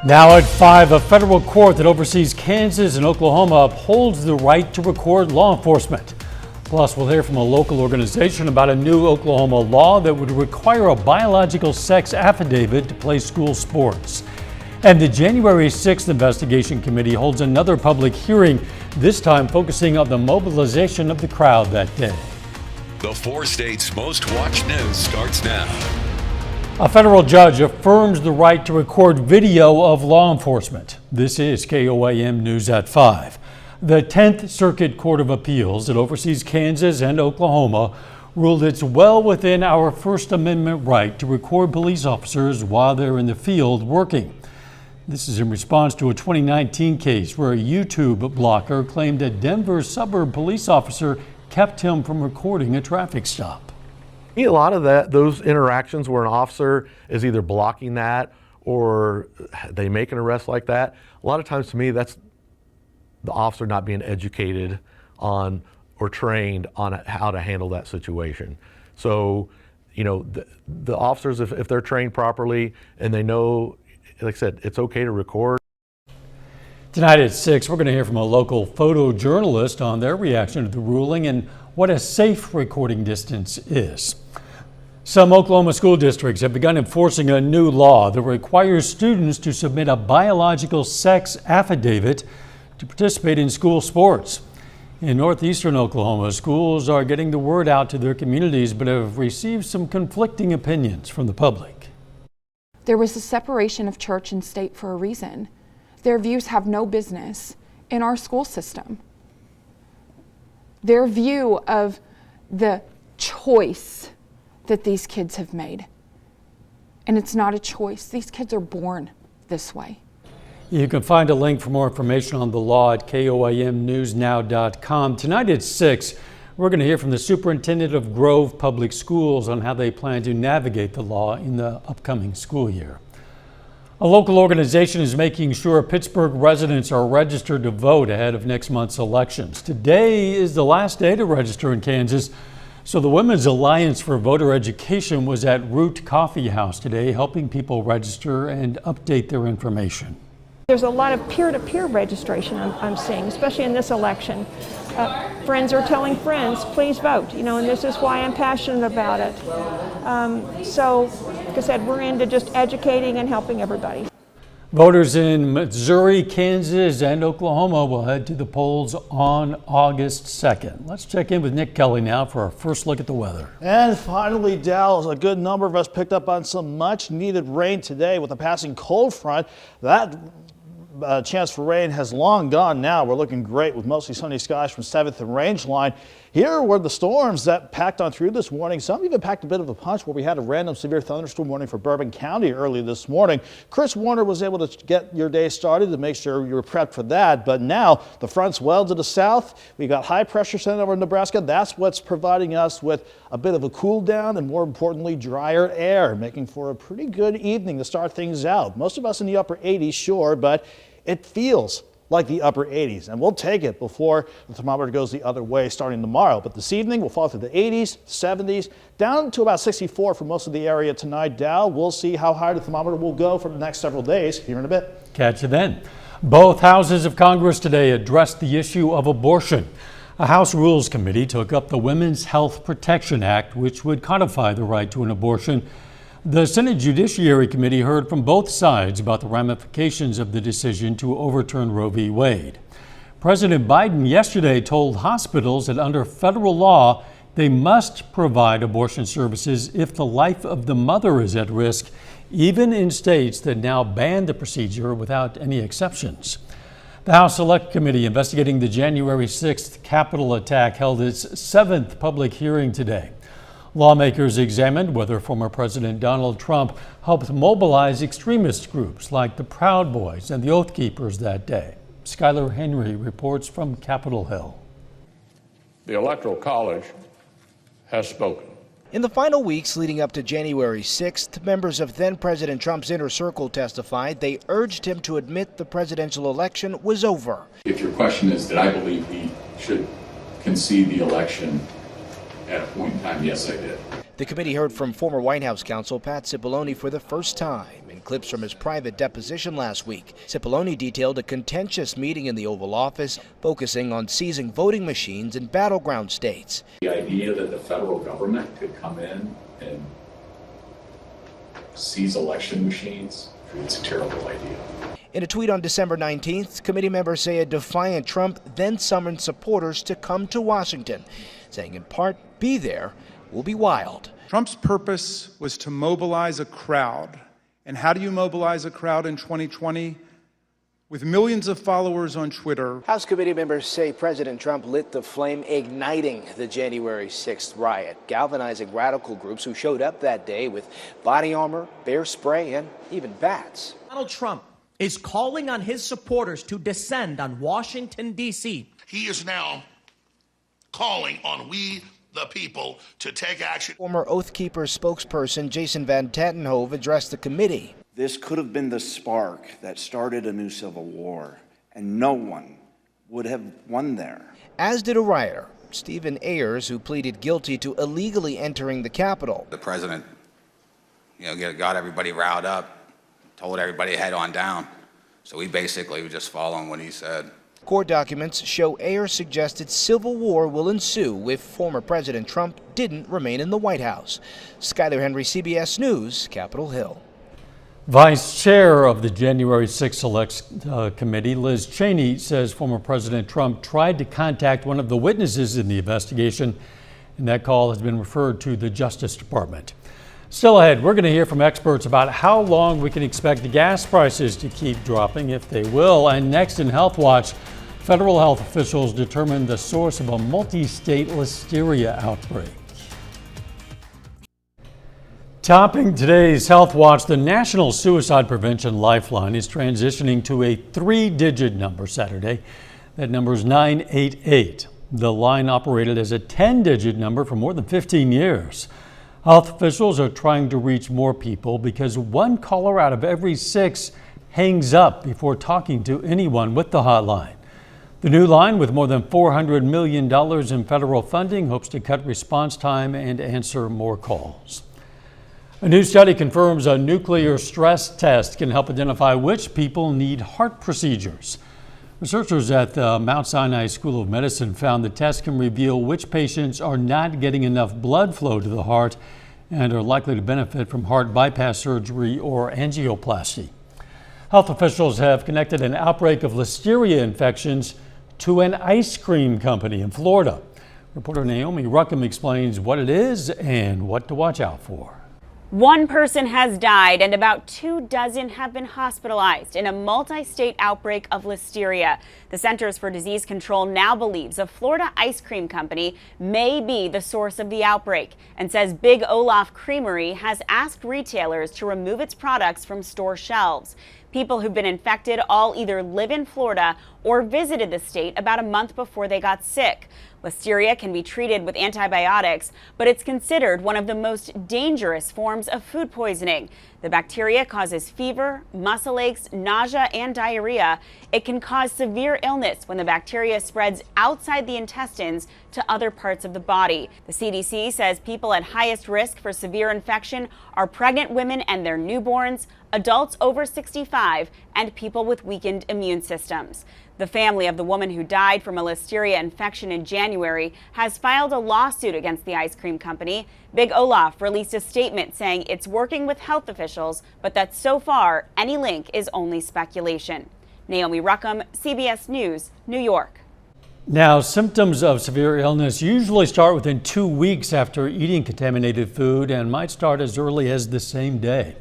Now at 5, a federal court that oversees Kansas and Oklahoma upholds the right to record law enforcement. Plus, we'll hear from a local organization about a new Oklahoma law that would require a biological sex affidavit to play school sports. And the January 6th investigation committee holds another public hearing, this time focusing on the mobilization of the crowd that day. The 4 states' most watched news starts now. A federal judge affirms the right to record video of law enforcement. This is KOAM News at 5. The 10th Circuit Court of Appeals that oversees Kansas and Oklahoma ruled it's well within our First Amendment right to record police officers while they're in the field working. This is in response to a 2019 case where a YouTube blocker claimed a Denver suburb police officer kept him from recording a traffic stop. A lot of those interactions where an officer is either blocking that or they make an arrest like that, a lot of times to me that's the officer not being educated on or trained on how to handle that situation. So, you know, the officers, if they're trained properly and they know, like I said, it's okay to record. Tonight at 6, we're going to hear from a local photojournalist on their reaction to the ruling and what a safe recording distance is. Some Oklahoma school districts have begun enforcing a new law that requires students to submit a biological sex affidavit to participate in school sports. In northeastern Oklahoma, schools are getting the word out to their communities but have received some conflicting opinions from the public. There was a separation of church and state for a reason. Their views have no business in our school system. Their view of the choice that these kids have made. And it's not a choice. These kids are born this way. You can find a link for more information on the law at KOAMnewsnow.com. Tonight at 6, we're going to hear from the superintendent of Grove Public Schools on how they plan to navigate the law in the upcoming school year. A local organization is making sure Pittsburgh residents are registered to vote ahead of next month's elections. Today is the last day to register in Kansas, so the Women's Alliance for Voter Education was at Root Coffee House today, helping people register and update their information. There's a lot of peer-to-peer registration I'm seeing, especially in this election. Friends are telling friends, please vote, and this is why I'm passionate about it. So, like I said, we're into just educating and helping everybody. Voters in Missouri, Kansas, and Oklahoma will head to the polls on August 2nd. Let's check in with Nick Kelly now for our first look at the weather. And finally, Dallas, a good number of us picked up on some much needed rain today with a passing cold front. That chance for rain has long gone now. We're looking great with mostly sunny skies from 7th and Range Line. Here were the storms that packed on through this morning. Some even packed a bit of a punch where we had a random severe thunderstorm warning for Bourbon County early this morning. Chris Warner was able to get your day started to make sure you were prepped for that. But now the front's well to the south. We got high pressure center over Nebraska. That's what's providing us with a bit of a cool down and more importantly drier air, making for a pretty good evening to start things out. Most of us in the upper 80s, sure, but it feels like the upper 80s, and we'll take it before the thermometer goes the other way starting tomorrow. But this evening we'll fall to the 80s, 70s, down to about 64 for most of the area tonight. Dow, we'll see how high the thermometer will go for the next several days here in a bit. Catch you then. Both houses of Congress today addressed the issue of abortion. A House Rules Committee took up the Women's Health Protection Act, which would codify the right to an abortion. The Senate Judiciary Committee heard from both sides about the ramifications of the decision to overturn Roe v. Wade. President Biden yesterday told hospitals that under federal law, they must provide abortion services if the life of the mother is at risk, even in states that now ban the procedure without any exceptions. The House Select Committee investigating the January 6th Capitol attack held its 7th public hearing today. Lawmakers examined whether former President Donald Trump helped mobilize extremist groups like the Proud Boys and the Oath Keepers that day. Skylar Henry reports from Capitol Hill. The Electoral College has spoken. In the final weeks leading up to January 6th, members of then-President Trump's inner circle testified they urged him to admit the presidential election was over. If your question is, did I believe he should concede the election at a point in time? Yes, I did. The committee heard from former White House counsel Pat Cipollone for the first time in clips from his private deposition last week. Cipollone detailed a contentious meeting in the Oval Office focusing on seizing voting machines in battleground states. The idea that the federal government could come in and seize election machines, it's a terrible idea. In a tweet on December 19th, committee members say a defiant Trump then summoned supporters to come to Washington, saying in part, "Be there will be wild." Trump's purpose was to mobilize a crowd. And how do you mobilize a crowd in 2020? With millions of followers on Twitter. House committee members say President Trump lit the flame, igniting the January 6th riot, galvanizing radical groups who showed up that day with body armor, bear spray, and even bats. Donald Trump is calling on his supporters to descend on Washington, D.C. He is now calling on we the people to take action. Former Oath Keepers spokesperson Jason Van Tatenhove addressed the committee. This could have been the spark that started a new civil war, and no one would have won there. As did a rioter, Stephen Ayers, who pleaded guilty to illegally entering the Capitol. The president, got everybody riled up, told everybody to head on down. So we basically were just following what he said. Court documents show Ayers suggested civil war will ensue if former President Trump didn't remain in the White House. Skyler Henry, CBS News, Capitol Hill. Vice Chair of the January 6th Select Committee, Liz Cheney, says former President Trump tried to contact one of the witnesses in the investigation, and that call has been referred to the Justice Department. Still ahead, we're going to hear from experts about how long we can expect the gas prices to keep dropping, if they will. And next in Healthwatch, federal health officials determined the source of a multi-state Listeria outbreak. Topping today's Healthwatch, the National Suicide Prevention Lifeline is transitioning to a 3-digit number Saturday. That number is 988. The line operated as a 10-digit number for more than 15 years. Health officials are trying to reach more people because one caller out of every 6 hangs up before talking to anyone with the hotline. The new line, with more than $400 million in federal funding, hopes to cut response time and answer more calls. A new study confirms a nuclear stress test can help identify which people need heart procedures. Researchers at the Mount Sinai School of Medicine found the test can reveal which patients are not getting enough blood flow to the heart and are likely to benefit from heart bypass surgery or angioplasty. Health officials have connected an outbreak of Listeria infections to an ice cream company in Florida. Reporter Naomi Ruckham explains what it is and what to watch out for. One person has died and about 24 have been hospitalized in a multi-state outbreak of Listeria. The Centers for Disease Control now believes a Florida ice cream company may be the source of the outbreak and says Big Olaf Creamery has asked retailers to remove its products from store shelves. People who've been infected all either live in Florida or visited the state about a month before they got sick. Listeria can be treated with antibiotics, but it's considered one of the most dangerous forms of food poisoning. The bacteria causes fever, muscle aches, nausea, and diarrhea. It can cause severe illness when the bacteria spreads outside the intestines to other parts of the body. The CDC says people at highest risk for severe infection are pregnant women and their newborns, adults over 65, and people with weakened immune systems. The family of the woman who died from a Listeria infection in January has filed a lawsuit against the ice cream company. Big Olaf released a statement saying it's working with health officials, but that so far any link is only speculation. Naomi Ruckham, CBS News, New York. Now, symptoms of severe illness usually start within 2 weeks after eating contaminated food and might start as early as the same day.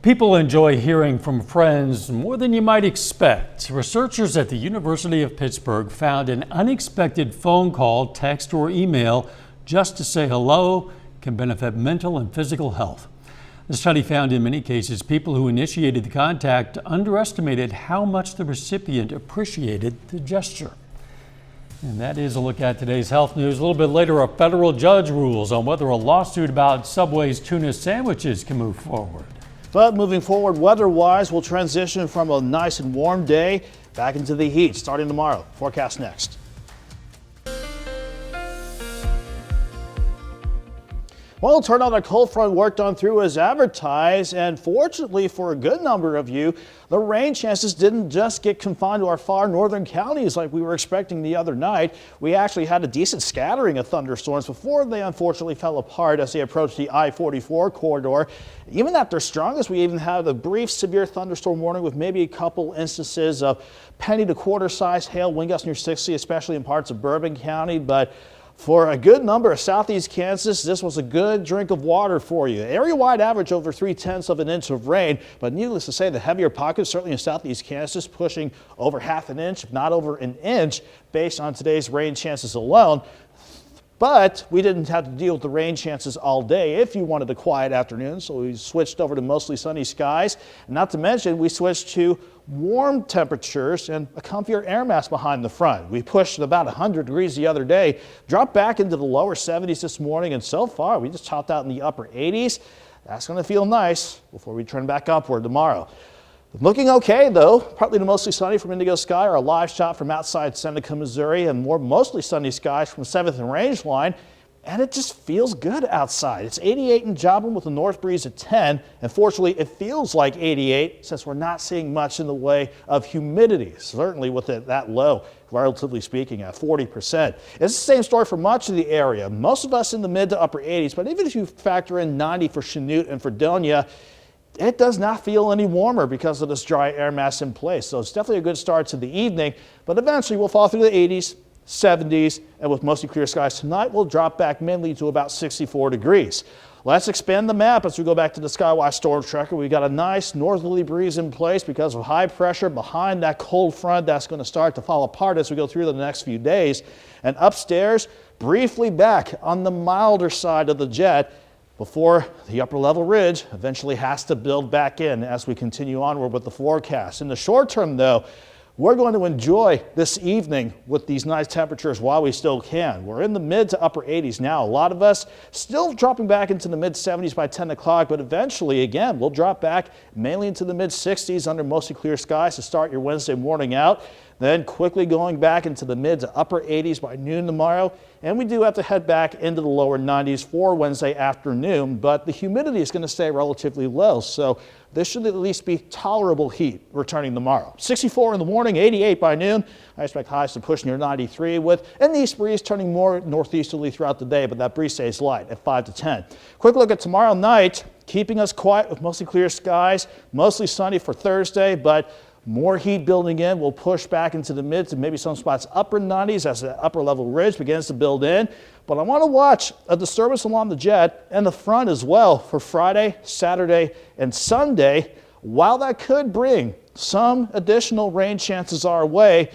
People enjoy hearing from friends more than you might expect. Researchers at the University of Pittsburgh found an unexpected phone call, text, or email just to say hello can benefit mental and physical health. The study found in many cases people who initiated the contact underestimated how much the recipient appreciated the gesture. And that is a look at today's health news. A little bit later, a federal judge rules on whether a lawsuit about Subway's tuna sandwiches can move forward. But moving forward, weather-wise, we'll transition from a nice and warm day back into the heat starting tomorrow. Forecast next. Well, it turned out our cold front worked on through as advertised, and fortunately for a good number of you, the rain chances didn't just get confined to our far northern counties like we were expecting the other night. We actually had a decent scattering of thunderstorms before they unfortunately fell apart as they approached the I-44 corridor. Even at their strongest, we even had a brief severe thunderstorm warning with maybe a couple instances of penny to quarter size hail, wind gusts near 60, especially in parts of Bourbon County. But for a good number of southeast Kansas, this was a good drink of water for you. Area-wide average over 3/10 of an inch of rain, but needless to say, the heavier pockets, certainly in southeast Kansas, pushing over half an inch, if not over an inch, based on today's rain chances alone. But we didn't have to deal with the rain chances all day if you wanted a quiet afternoon, so we switched over to mostly sunny skies. Not to mention, we switched to warm temperatures and a comfier air mass behind the front. We pushed about 100 degrees the other day, dropped back into the lower 70s this morning, and so far we just topped out in the upper 80s. That's going to feel nice before we turn back upward tomorrow. Looking okay, though, partly to mostly sunny from Indigo Sky, our live shot from outside Seneca, Missouri, and more mostly sunny skies from 7th and Range Line. And it just feels good outside. It's 88 in Joplin with a north breeze at 10. And fortunately, it feels like 88 since we're not seeing much in the way of humidity, certainly with it that low, relatively speaking, at 40%. It's the same story for much of the area. Most of us in the mid to upper 80s, but even if you factor in 90 for Chanute and Fredonia, it does not feel any warmer because of this dry air mass in place. So it's definitely a good start to the evening, but eventually we'll fall through the 80s, 70s, and with mostly clear skies tonight, we'll drop back mainly to about 64 degrees. Let's expand the map as we go back to the Skywatch storm tracker. We got a nice northerly breeze in place because of high pressure behind that cold front that's going to start to fall apart as we go through the next few days. And upstairs, briefly back on the milder side of the jet, before the upper level ridge eventually has to build back in as we continue onward with the forecast. In the short term, though, we're going to enjoy this evening with these nice temperatures while we still can. We're in the mid to upper 80s now. A lot of us still dropping back into the mid 70s by 10 o'clock, but eventually, again, we'll drop back mainly into the mid 60s under mostly clear skies to start your Wednesday morning out. Then quickly going back into the mid to upper 80s by noon tomorrow. And we do have to head back into the lower 90s for Wednesday afternoon, but the humidity is going to stay relatively low. So this should at least be tolerable heat returning tomorrow. 64 in the morning, 88 by noon. I expect highs to push near 93 with an east breeze turning more northeasterly throughout the day, but that breeze stays light at 5 to 10. Quick look at tomorrow night, keeping us quiet with mostly clear skies, mostly sunny for Thursday, but more heat building in. We'll push back into the mid to maybe some spots upper 90s as the upper level ridge begins to build in. But I want to watch a disturbance along the jet and the front as well for Friday, Saturday, and Sunday. While that could bring some additional rain chances our way,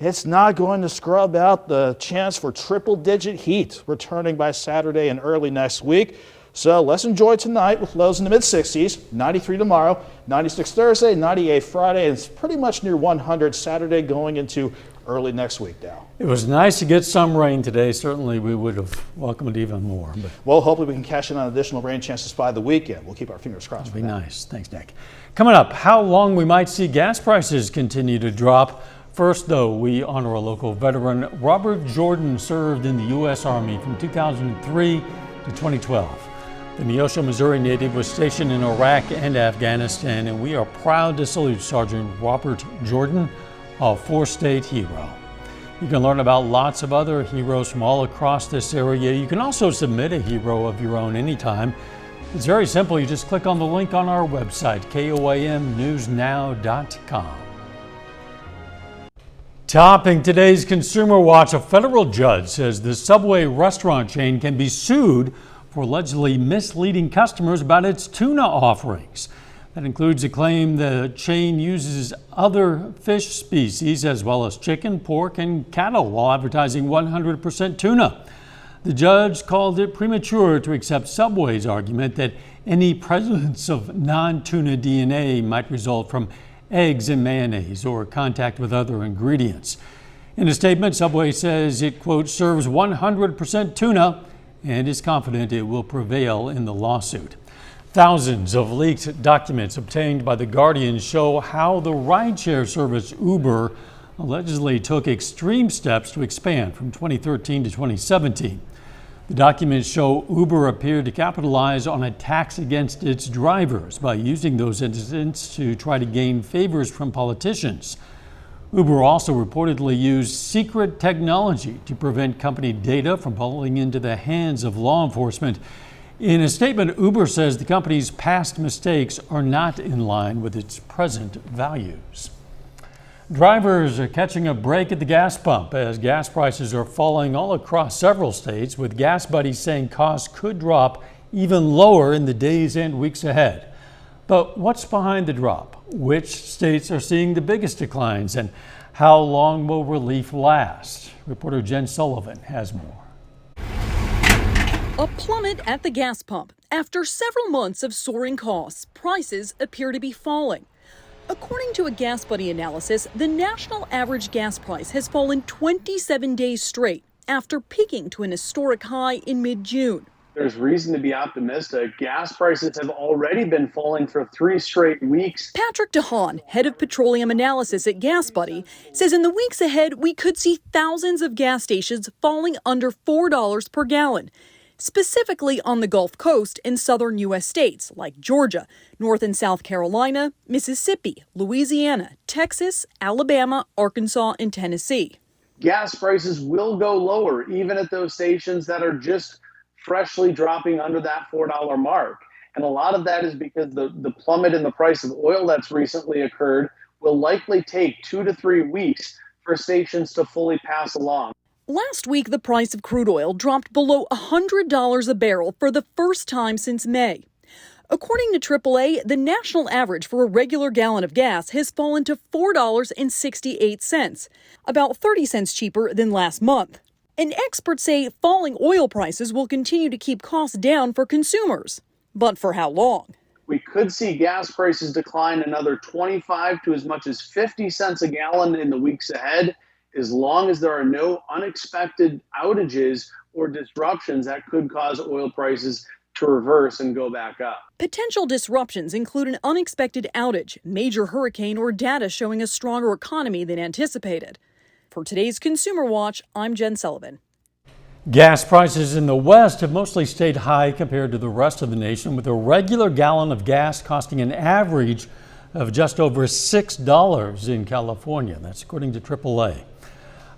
it's not going to scrub out the chance for triple-digit heat returning by Saturday and early next week. So let's enjoy tonight with lows in the mid-60s, 93 tomorrow, 96 Thursday, 98 Friday, and it's pretty much near 100 Saturday going into early next week now. It was nice to get some rain today. Certainly we would have welcomed even more. But well, hopefully we can cash in on additional rain chances by the weekend. We'll keep our fingers crossed for that. That'd be nice. Thanks, Nick. Coming up, how long we might see gas prices continue to drop. First, though, we honor a local veteran. Robert Jordan served in the U.S. Army from 2003 to 2012. The Neosho, Missouri native was stationed in Iraq and Afghanistan, and we are proud to salute Sergeant Robert Jordan, a four-state hero. You can learn about lots of other heroes from all across this area. You can also submit a hero of your own anytime. It's very simple. You just click on the link on our website, KOAMnewsnow.com. Topping today's Consumer Watch, a federal judge says the Subway restaurant chain can be sued for allegedly misleading customers about its tuna offerings. That includes a claim the chain uses other fish species as well as chicken, pork, and cattle while advertising 100% tuna. The judge called it premature to accept Subway's argument that any presence of non-tuna DNA might result from eggs in mayonnaise or contact with other ingredients. In a statement, Subway says it, quote, serves 100% tuna and is confident it will prevail in the lawsuit. Thousands of leaked documents obtained by The Guardian show how the rideshare service Uber allegedly took extreme steps to expand from 2013 to 2017. The documents show Uber appeared to capitalize on a tax against its drivers by using those incidents to try to gain favors from politicians. Uber also reportedly used secret technology to prevent company data from falling into the hands of law enforcement. In a statement, Uber says the company's past mistakes are not in line with its present values. Drivers are catching a break at the gas pump as gas prices are falling all across several states, with gas buddies saying costs could drop even lower in the days and weeks ahead. But what's behind the drop? Which states are seeing the biggest declines, and how long will relief last? Reporter Jen Sullivan has more. A plummet at the gas pump. After several months of soaring costs, prices appear to be falling. According to a Gas Buddy analysis, the national average gas price has fallen 27 days straight after peaking to an historic high in mid-June. There's reason to be optimistic. Gas prices have already been falling for 3 straight weeks. Patrick DeHaan, head of petroleum analysis at Gas Buddy, says in the weeks ahead we could see thousands of gas stations falling under $4 per gallon. Specifically on the Gulf Coast in southern U.S. states like Georgia, North and South Carolina, Mississippi, Louisiana, Texas, Alabama, Arkansas, and Tennessee. Gas prices will go lower even at those stations that are just freshly dropping under that $4 mark. And a lot of that is because the plummet in the price of oil that's recently occurred will likely take 2 to 3 weeks for stations to fully pass along. Last week, the price of crude oil dropped below $100 a barrel for the first time since May. According to AAA, the national average for a regular gallon of gas has fallen to $4.68, about 30 cents cheaper than last month. And experts say falling oil prices will continue to keep costs down for consumers. But for how long? We could see gas prices decline another 25 to as much as 50 cents a gallon in the weeks ahead, as long as there are no unexpected outages or disruptions that could cause oil prices to reverse and go back up. Potential disruptions include an unexpected outage, major hurricane, or data showing a stronger economy than anticipated. For today's Consumer Watch, I'm Jen Sullivan. Gas prices in the West have mostly stayed high compared to the rest of the nation, with a regular gallon of gas costing an average of just over $6 in California. That's according to AAA.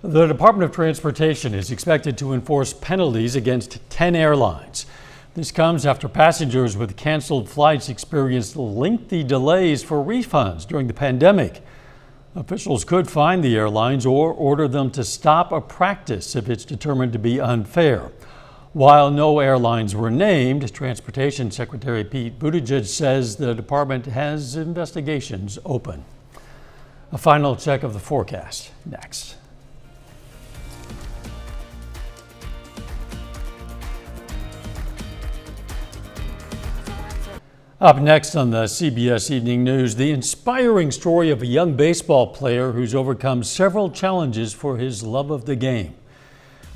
The Department of Transportation is expected to enforce penalties against 10 airlines. This comes after passengers with canceled flights experienced lengthy delays for refunds during the pandemic. Officials could fine the airlines or order them to stop a practice if it's determined to be unfair. While no airlines were named, Transportation Secretary Pete Buttigieg says the department has investigations open. A final check of the forecast next. Up next on the CBS Evening News, the inspiring story of a young baseball player who's overcome several challenges for his love of the game.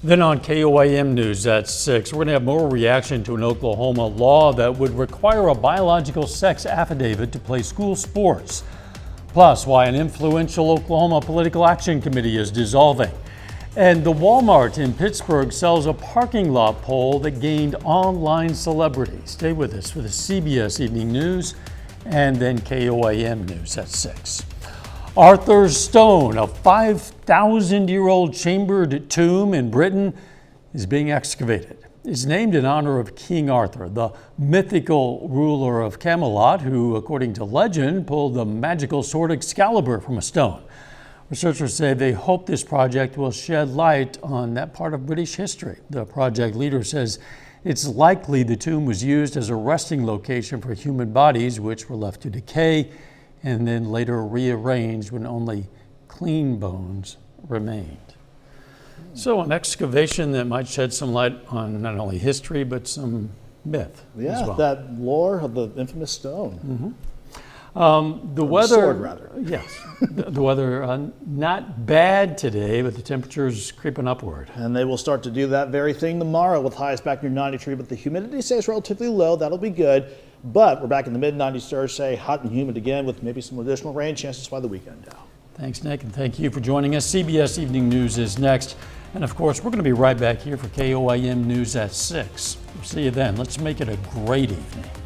Then on KOAM News at 6, we're going to have more reaction to an Oklahoma law that would require a biological sex affidavit to play school sports. Plus, why an influential Oklahoma political action committee is dissolving. And the Walmart in Pittsburgh sells a parking lot pole that gained online celebrity. Stay with us for the CBS Evening News and then KOAM News at 6. Arthur's Stone, a 5,000-year-old chambered tomb in Britain, is being excavated. It's named in honor of King Arthur, the mythical ruler of Camelot, who, according to legend, pulled the magical sword Excalibur from a stone. Researchers say they hope this project will shed light on that part of British history. The project leader says it's likely the tomb was used as a resting location for human bodies, which were left to decay and then later rearranged when only clean bones remained. So an excavation that might shed some light on not only history, but some myth as well. That lore of the infamous stone. Mm-hmm. The weather, sword, rather. Yes, the weather not bad today, but the temperature's creeping upward. And they will start to do that very thing tomorrow with highs back near 93, but the humidity stays relatively low. That'll be good. But we're back in the mid-90s Thursday, hot and humid again with maybe some additional rain chances by the weekend now. Thanks, Nick, and thank you for joining us. CBS Evening News is next. And of course, we're going to be right back here for KOAM News at 6. We'll see you then. Let's make it a great evening.